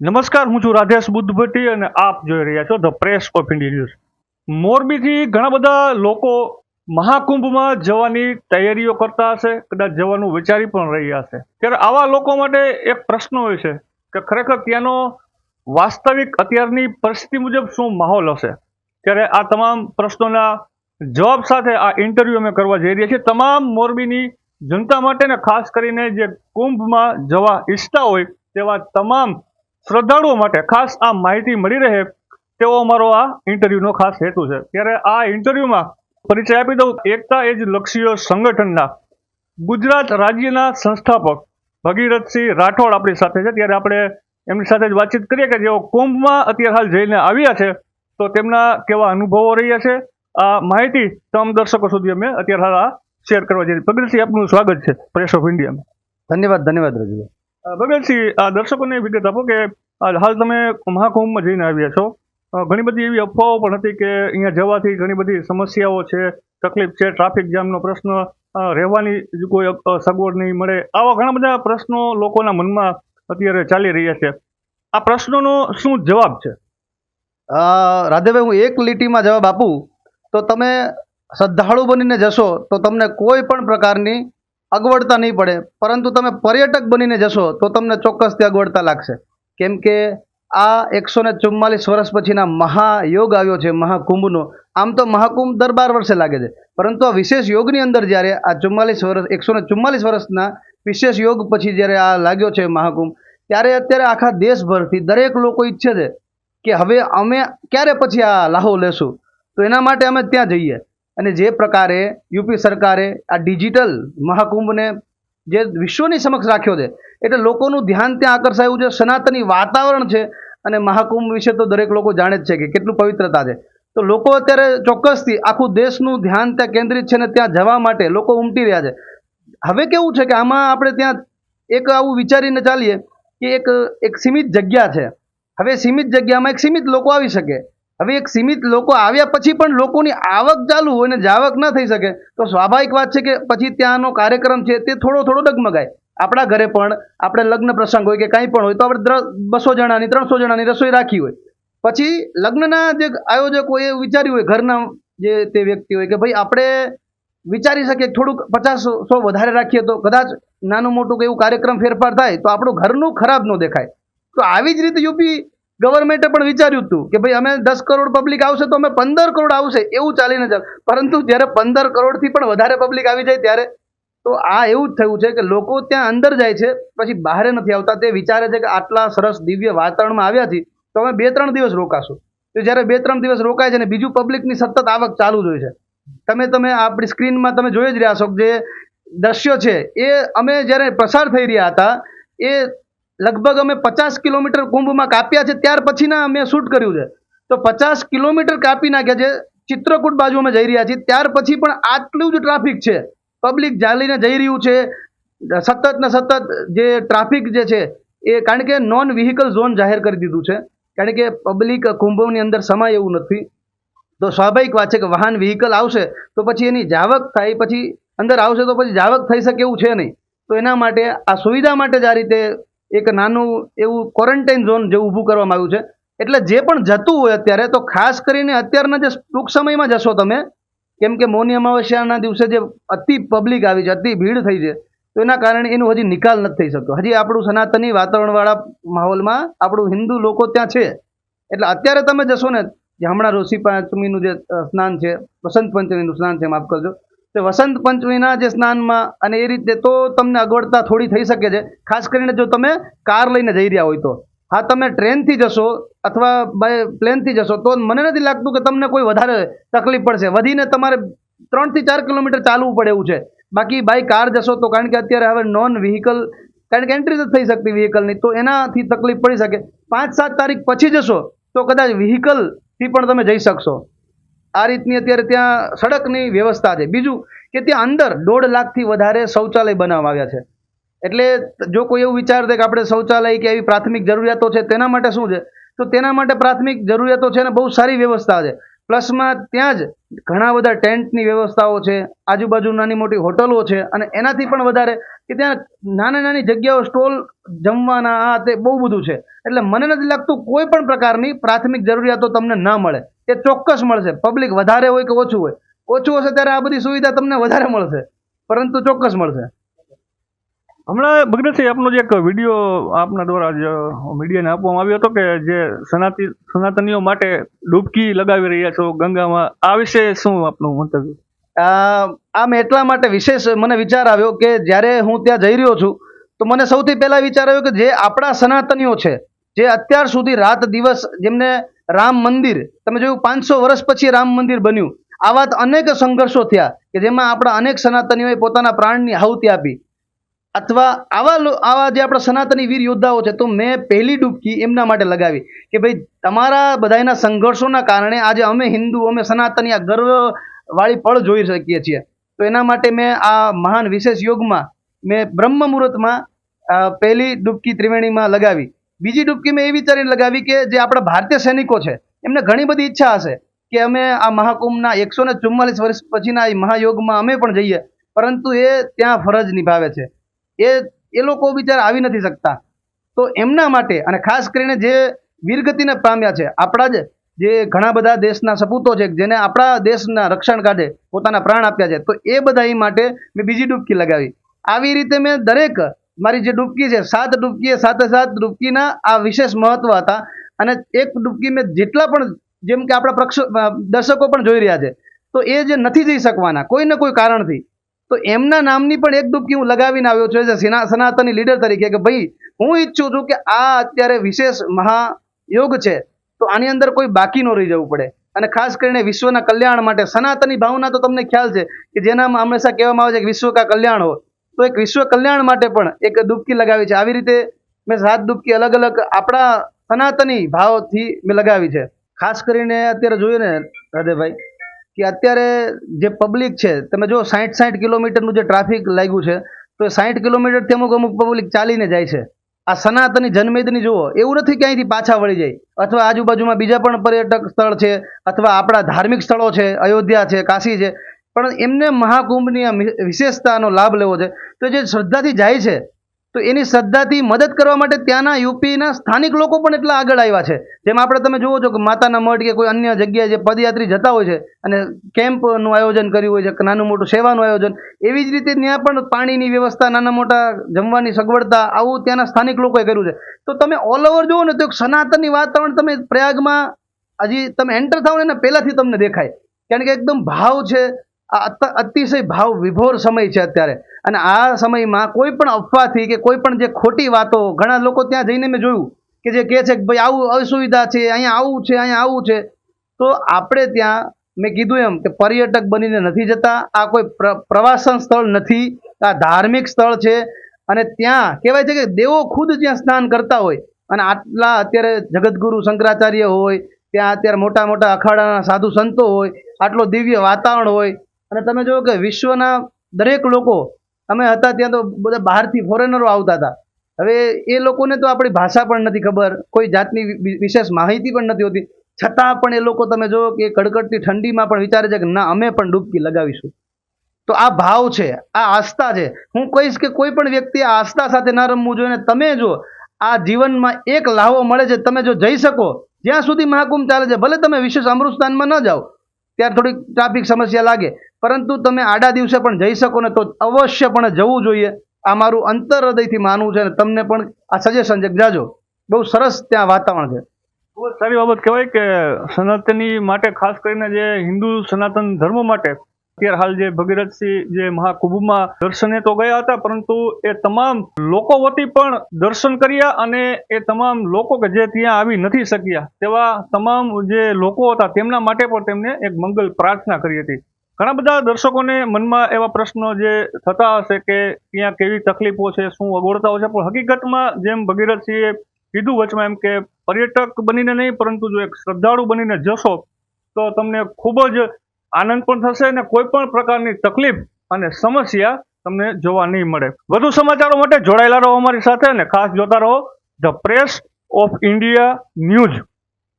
નમસ્કાર, હું છું રાધેશ બુદ્ધભટ્ટી અને આપ જોઈ રહ્યા છો the press of India news. મોરબીથી ઘણા બધા લોકો મહાકુંભમાં જવાની તૈયારીઓ કરતા હશે, કદાચ જવાનું વિચારી પણ રહ્યા હશે. ત્યારે આવા લોકો માટે એક પ્રશ્ન હોય છે કે ખરેખર ત્યાંનો વાસ્તવિક અત્યારની પરિસ્થિતિ મુજબ શું માહોલ હશે. ત્યારે આ તમામ પ્રશ્નોના જવાબ સાથે આ ઇન્ટરવ્યૂ અમે કરવા જઈ રહ્યા છીએ તમામ મોરબીની જનતા માટે, ને ખાસ કરીને જે કુંભમાં જવા ઈચ્છતા હોય તેવા તમામ શ્રદ્ધાળુઓ માટે ખાસ આ માહિતી મળી રહે તેવો અમારો આ ઇન્ટરવ્યુનો ખાસ હેતુ છે. ત્યારે આ ઇન્ટરવ્યુમાં પરિચય આપી દઉં. એકતા એજ લક્ષ્યો સંગઠનના ગુજરાત રાજ્યના સંસ્થાપક ભગીરથસિંહ રાઠોડ આપણી સાથે છે. ત્યારે આપણે એમની સાથે જ વાતચીત કરીએ કે જેઓ કુંભમાં અત્યારે હાલ જઈને આવ્યા છે તો તેમના કેવા અનુભવો રહ્યા છે. આ માહિતી તમામ દર્શકો સુધી અમે અત્યારે હાલ આ શેર કરવા જઈએ. ભગીરથસિંહ, આપનું સ્વાગત છે પ્રેસ ઓફ ઇન્ડિયામાં. ધન્યવાદ રજુભાઈ. ભગતસિંહ, આ દર્શકોને વિગત આપો કે હાલ તમે મહાકુંભમાં જઈને આવ્યા છો. ઘણી બધી એવી અફવાઓ પણ હતી કે અહીંયા જવાથી ઘણી બધી સમસ્યાઓ છે, તકલીફ છે, ટ્રાફિક જામનો પ્રશ્ન, રહેવાની કોઈ સગવડ નહીં મળે, આવા ઘણા બધા પ્રશ્નો લોકોના મનમાં અત્યારે ચાલી રહ્યા છે. આ પ્રશ્નોનો શું જવાબ છે? રાધેભાઈ, હું એક લીટીમાં જવાબ આપું તો તમે શ્રદ્ધાળુ બનીને જશો તો તમને કોઈ પણ પ્રકારની અગવડતા નહીં પડે, પરંતુ તમે પર્યટક બનીને જશો તો તમને ચોક્કસથી અગવડતા લાગશે. કેમ કે આ 144 વર્ષ પછીના મહાયોગ આવ્યો છે, મહાકુંભનો. આમ તો મહાકુંભ દર 12 વર્ષે લાગે છે, પરંતુ આ વિશેષ યોગની અંદર જ્યારે આ 144 વર્ષના વિશેષ યોગ પછી જ્યારે આ લાગ્યો છે મહાકુંભ, ત્યારે અત્યારે આખા દેશભરથી દરેક લોકો ઈચ્છે છે કે હવે અમે ક્યારે પછી આ લાહો લેશું, તો એના માટે અમે ત્યાં જઈએ. અને જે પ્રકારે યુપી સરકારે આ ડિજિટલ મહાકુંભને જે વિશ્વની સમક્ષ રાખ્યો છે, એટલે લોકોનું ધ્યાન ત્યાં આકર્ષાયું છે. સનાતની વાતાવરણ છે અને મહાકુંભ વિશે તો દરેક લોકો જાણે જ છે કે કેટલું પવિત્રતા છે. તો લોકો અત્યારે ચોક્કસથી આખું દેશનું ધ્યાન ત્યાં કેન્દ્રિત છે ને ત્યાં જવા માટે લોકો ઉમટી રહ્યા છે. હવે કેવું છે કે આમાં આપણે ત્યાં એક આવું વિચારીને ચાલીએ કે એક સીમિત જગ્યા છે. હવે સીમિત જગ્યામાં એક સીમિત લોકો આવી શકે. હવે એક સીમિત લોકો આવ્યા પછી પણ લોકોની આવક ચાલુ હોય ને જાવક ન થઈ શકે તો સ્વાભાવિક વાત છે કે પછી ત્યાંનો કાર્યક્રમ છે તે થોડો ડગમગાય. આપણા ઘરે પણ આપણે લગ્ન પ્રસંગ હોય કે કંઈ પણ હોય તો આપણે 200 જણાની 300 જણાની રસોઈ રાખી હોય. પછી લગ્નના જે આયોજકોએ વિચાર્યું હોય, ઘરના જે તે વ્યક્તિ હોય કે ભાઈ આપણે વિચારી શકીએ થોડુંક 50-100 વધારે રાખીએ તો કદાચ નાનું મોટું એવું કાર્યક્રમ ફેરફાર થાય તો આપણું ઘરનું ખરાબ ન દેખાય. તો આવી જ રીતે યુપી ગવર્મેન્ટે પણ વિચાર્યું હતું કે ભાઈ અમે 10 કરોડ પબ્લિક આવશે તો અમે 15 કરોડ આવશે એવું ચાલીને ચાલે. પરંતુ જ્યારે 15 કરોડથી પણ વધારે પબ્લિક આવી જાય ત્યારે તો આ એવું જ થયું છે કે લોકો ત્યાં અંદર જાય છે પછી બહાર નથી આવતા. તે વિચારે છે કે આટલા સરસ દિવ્ય વાતાવરણમાં આવ્યા છીએ તો અમે 2-3 દિવસ રોકાશું. તો જ્યારે 2-3 દિવસ રોકાય છે ને બીજું પબ્લિકની સતત આવક ચાલુ જ હોય છે. તમે આપણી સ્ક્રીનમાં તમે જોઈ જ રહ્યા છો જે દ્રશ્યો છે એ અમે જ્યારે પસાર થઈ રહ્યા હતા એ લગભગ અમે 50 કિલોમીટર કુંભમાં કાપ્યા છે ત્યાર પછીના અમે શૂટ કર્યું છે. તો 50 કિલોમીટર કાપી નાખ્યા છે. ચિત્રકૂટ બાજુ અમે જઈ રહ્યા છીએ ત્યાર પછી પણ આટલું જ ટ્રાફિક છે, પબ્લિક ચાલીને જઈ રહ્યું છે. સતત ને સતત જે ટ્રાફિક જે છે એ કારણ કે નોન વ્હીકલ ઝોન જાહેર કરી દીધું છે, કારણ કે પબ્લિક કુંભની અંદર સમાય એવું નથી. તો સ્વાભાવિક વાત છે કે વાહન વ્હીકલ આવશે તો પછી એની જાવક થાય, પછી અંદર આવશે તો પછી જાવક થઈ શકે એવું છે નહીં. તો એના માટે આ સુવિધા માટે જ આ રીતે એક નાનું એવું ક્વોરન્ટાઇન ઝોન જેવું ઊભું કરવામાં આવ્યું છે. એટલે જે પણ જતું હોય અત્યારે તો ખાસ કરીને અત્યારના જે ટૂંક સમયમાં જશો તમે, કેમ કે મૌની અમાવસ્યાના દિવસે જે અતિ પબ્લિક આવી છે, અતિ ભીડ થઈ છે, તો એના કારણે એનું હજી નિકાલ નથી થઈ શકતો. હજી આપણું સનાતની વાતાવરણવાળા માહોલમાં આપણું હિન્દુ લોકો ત્યાં છે. એટલે અત્યારે તમે જશો ને, જે હમણાં ઋષિ પંચમીનું જે સ્નાન છે, વસંત પંચમીનું સ્નાન છે, માફ કરજો, તો વસંત પંચમીના જે સ્નાનમાં અને એ રીતે તો તમને અગવડતા થોડી થઈ શકે છે, ખાસ કરીને જો તમે કાર લઈને જઈ રહ્યા હોય તો. હા, તમે ટ્રેનથી જશો અથવા બાય પ્લેનથી જશો તો મને નથી લાગતું કે તમને કોઈ વધારે તકલીફ પડશે. વધીને તમારે 3 થી 4 કિલોમીટર ચાલવું પડે એવું છે. બાકી બાય કાર જશો તો કારણ કે અત્યારે હવે નોન વ્હીકલ, કારણ કે એન્ટ્રી નથી થઈ શકતી વ્હીકલની, તો એનાથી તકલીફ પડી શકે. 5-7 તારીખ પછી જશો તો કદાચ વ્હીકલથી પણ તમે જઈ શકશો. આ રીતની અત્યારે ત્યાં સડકની વ્યવસ્થા છે. બીજું કે ત્યાં અંદર 1.5 લાખથી વધારે શૌચાલય બનાવવામાં આવ્યા છે. એટલે જો કોઈ એવું વિચારશે કે આપણે શૌચાલય કે એવી પ્રાથમિક જરૂરિયાતો છે તેના માટે શું છે, તો તેના માટે પ્રાથમિક જરૂરિયાતો છે ને બહુ સારી વ્યવસ્થા છે. પ્લસમાં ત્યાં જ ઘણા બધા ટેન્ટની વ્યવસ્થાઓ છે, આજુબાજુ નાની મોટી હોટલો છે, અને એનાથી પણ વધારે કે ત્યાં નાની નાની જગ્યાઓ સ્ટોલ જમવાના આ તે બહુ બધું છે. એટલે મને નથી લાગતું કોઈ પણ પ્રકારની પ્રાથમિક જરૂરિયાતો તમને ના મળે. એ ચોક્કસ મળશે. પબ્લિક વધારે હોય કે ઓછું હોય, ઓછું હશે ત્યારે આ બધી સુવિધા તમને વધારે મળશે, પરંતુ ચોક્કસ મળશે. હમણાં ભગીરથસિંહ, આપનો જે એક વિડીયો આપના દ્વારા જ મીડિયાને આપવામાં આવ્યો હતો કે જે સનાતનીઓ માટે ડૂબકી લગાવી રહ્યા છો ગંગામાં, આ વિશે શું આપનું મંતવ્ય? આ મેં એટલા માટે વિશેષ મને વિચાર આવ્યો કે જ્યારે હું ત્યાં જઈ રહ્યો છું તો મને સૌથી પહેલા વિચાર આવ્યો કે જે આપણા સનાતનીઓ છે, જે અત્યાર સુધી રાત દિવસ, જેમને રામ મંદિર, તમે જોયું 500 વર્ષ પછી રામ મંદિર બન્યું, આવા અનેક સંઘર્ષો થયા કે જેમાં આપણા અનેક સનાતનીઓએ પોતાના પ્રાણની આહુતિ આપી, અથવા આવા જે આપણા સનાતની વીર યોદ્ધાઓ છે, તો મેં પહેલી ડૂબકી એમના માટે લગાવી કે ભાઈ તમારા બધાના સંઘર્ષોના કારણે આજે અમે હિન્દુ, અમે સનાતની આ ગર્વ વાળી પળ જોઈ શકીએ છીએ. તો એના માટે મેં આ મહાન વિશેષ યોગમાં મેં બ્રહ્મ મુહૂર્તમાં પહેલી ડૂબકી ત્રિવેણીમાં લગાવી. બીજી ડૂબકી મેં એ વિચારીને લગાવી કે જે આપણા ભારતીય સૈનિકો છે એમને ઘણી બધી ઈચ્છા હશે કે અમે આ મહાકુંભના 144 વર્ષ પછીના એ મહાયોગમાં અમે પણ જઈએ, પરંતુ એ ત્યાં ફરજ નિભાવે છે, એ લોકો બિચારા આવી નથી શકતા. તો એમના માટે, અને ખાસ કરીને જે વીરગતિને પામ્યા છે, આપણા જ જે ઘણા બધા દેશના સપૂતો છે જેને આપણા દેશના રક્ષણ કાજે પોતાના પ્રાણ આપ્યા છે, તો એ બધા માટે મેં બીજી ડૂબકી લગાવી. આવી રીતે મેં દરેક મારી જે ડૂબકી છે, 7 ડૂબકી, સાથે 7 ડૂબકીના આ વિશેષ મહત્વ હતા. અને એક ડૂબકી મેં જેટલા પણ, જેમ કે આપણા દર્શકો પણ જોઈ રહ્યા છે, તો એ જે નથી જઈ શકવાના કોઈ ને કોઈ કારણથી, તો એમના નામની પણ એક ડૂબકી હું લગાવીને આવ્યો છું એઝ સનાતની લીડર તરીકે, કે ભાઈ હું ઈચ્છું છું કે આ અત્યારે વિશેષ મહાયોગ છે, તો આની અંદર કોઈ બાકી ન રહી જવું પડે. અને ખાસ કરીને વિશ્વના કલ્યાણ માટે સનાતની ભાવના તો તમને ખ્યાલ છે કે જેનામાં હંમેશા કહેવામાં આવે છે કે વિશ્વ કા કલ્યાણ હો, તો એક વિશ્વ કલ્યાણ માટે પણ એક ડૂબકી લગાવી છે. આવી રીતે મેં 7 ડૂબકી અલગ અલગ આપણા સનાતની ભાવથી મેં લગાવી છે. ખાસ કરીને અત્યારે જોઈએ ને રાધેભાઈ, કે અત્યારે જે પબ્લિક છે, તમે જો 60 કિલોમીટરનું જે ટ્રાફિક લાગ્યું છે, તો 60 કિલોમીટરથી અમુક પબ્લિક ચાલીને જાય છે. આ સનાતની જનમેદની જુઓ, એવું નથી કે અહીંથી પાછા વળી જાય, અથવા આજુબાજુમાં બીજા પણ પર્યટક સ્થળ છે, અથવા આપણા ધાર્મિક સ્થળો છે, અયોધ્યા છે, કાશી છે, પણ એમને મહાકુંભની આ વિશેષતાનો લાભ લેવો છે. તો જે શ્રદ્ધાથી જાય છે, તો એની શ્રદ્ધાથી મદદ કરવા માટે ત્યાંના યુપીના સ્થાનિક લોકો પણ એટલા આગળ આવ્યા છે. જેમ આપણે તમે જુઓ છો કે માતાના મઢ કે કોઈ અન્ય જગ્યાએ જે પદયાત્રી જતા હોય છે અને કેમ્પનું આયોજન કર્યું હોય છે, કે નાનું મોટું સેવાનું આયોજન, એવી જ રીતે ત્યાં પણ પાણીની વ્યવસ્થા, નાના મોટા જમવાની સગવડતા, આવું ત્યાંના સ્થાનિક લોકોએ કર્યું છે. તો તમે ઓલ ઓવર જુઓ ને તો એક સનાતનની વાતાવરણ તમે પ્રયાગમાં હજી તમે એન્ટર થાવ ને પહેલાંથી તમને દેખાય, કારણ કે એકદમ ભાવ છે, અતિશય ભાવ વિભોર સમય છે અત્યારે. અને આ સમયમાં કોઈ પણ અફવાથી કે કોઈ પણ જે ખોટી વાતો, ઘણા લોકો ત્યાં જઈને મેં જોયું કે જે કહે છે કે ભાઈ આવું અસુવિધા છે, અહીંયા આવું છે, અહીંયા આવું છે. તો આપણે ત્યાં મેં કીધું એમ કે પર્યટક બનીને નથી જતા, આ કોઈ પ્રવાસન સ્થળ નથી, આ ધાર્મિક સ્થળ છે. અને ત્યાં કહેવાય છે કે દેવો ખુદ જ્યાં સ્નાન કરતા હોય, અને આટલા અત્યારે જગતગુરુ શંકરાચાર્ય હોય, ત્યાં અત્યારે મોટા મોટા અખાડાના સાધુ સંતો હોય, આટલો દિવ્ય વાતાવરણ હોય, અને તમે જુઓ કે વિશ્વના દરેક લોકો, અમે હતા ત્યાં તો બધા બહારથી ફોરેનરો આવતા હતા. હવે એ લોકોને તો આપણી ભાષા પણ નથી ખબર, કોઈ જાતની વિશેષ માહિતી પણ નથી હોતી, છતાં પણ એ લોકો તમે જુઓ કે કડકડતી ઠંડીમાં પણ વિચારે છે કે ના, અમે પણ ડૂબકી લગાવીશું. તો આ ભાવ છે, આ આસ્થા છે. હું કહીશ કે કોઈ પણ વ્યક્તિ આ આસ્થા સાથે ના રમવું જોઈએ. તમે જો આ જીવનમાં એક લાહવો મળે છે, તમે જો જઈ શકો, જ્યાં સુધી મહાકુંભ ચાલે છે, ભલે તમે વિશેષ અમૃતસ્થાનમાં ન જાઓ, ત્યારે થોડીક ટ્રાફિક સમસ્યા લાગે, પરંતુ તમે આડા દિવસે પણ જઈ શકો ને તો અવશ્યપણે જવું જોઈએ. આ મારું અંતર હૃદયથી માનવું છે, અને તમને પણ આ સજેશન છે કે જાજો. બહુ સરસ ત્યાં વાતાવરણ છે. બહુ સારી બાબત કહેવાય કે સનાતની માટે, ખાસ કરીને જે હિન્દુ સનાતન ધર્મ માટે અત્યારે હાલ જે ભગીરથસિંહ જે મહાકુંભમાં દર્શને તો ગયા હતા, પરંતુ એ તમામ લોકો વતી પણ દર્શન કર્યા, અને એ તમામ લોકો કે જે ત્યાં આવી નથી શક્યા, તેવા તમામ જે લોકો હતા તેમના માટે પણ તેમને એક મંગલ પ્રાર્થના કરી હતી. ઘણા બધા દર્શકોને મનમાં એવા પ્રશ્નો જે થતા હશે કે ત્યાં કેવી તકલીફો છે, શું અગવડતાઓ છે, પણ હકીકતમાં જેમ ભગીરથસિંહે કીધું વચમાં એમ કે પર્યટક બનીને નહીં, પરંતુ જો એક શ્રદ્ધાળુ બનીને જશો તો તમને ખૂબ જ આનંદ પણ થશે, અને કોઈ પણ પ્રકારની તકલીફ અને સમસ્યા તમને જોવા નહીં મળે. વધુ સમાચારો માટે જોડાયેલા રહો અમારી સાથે, અને ખાસ જોતા રહો the press of India news.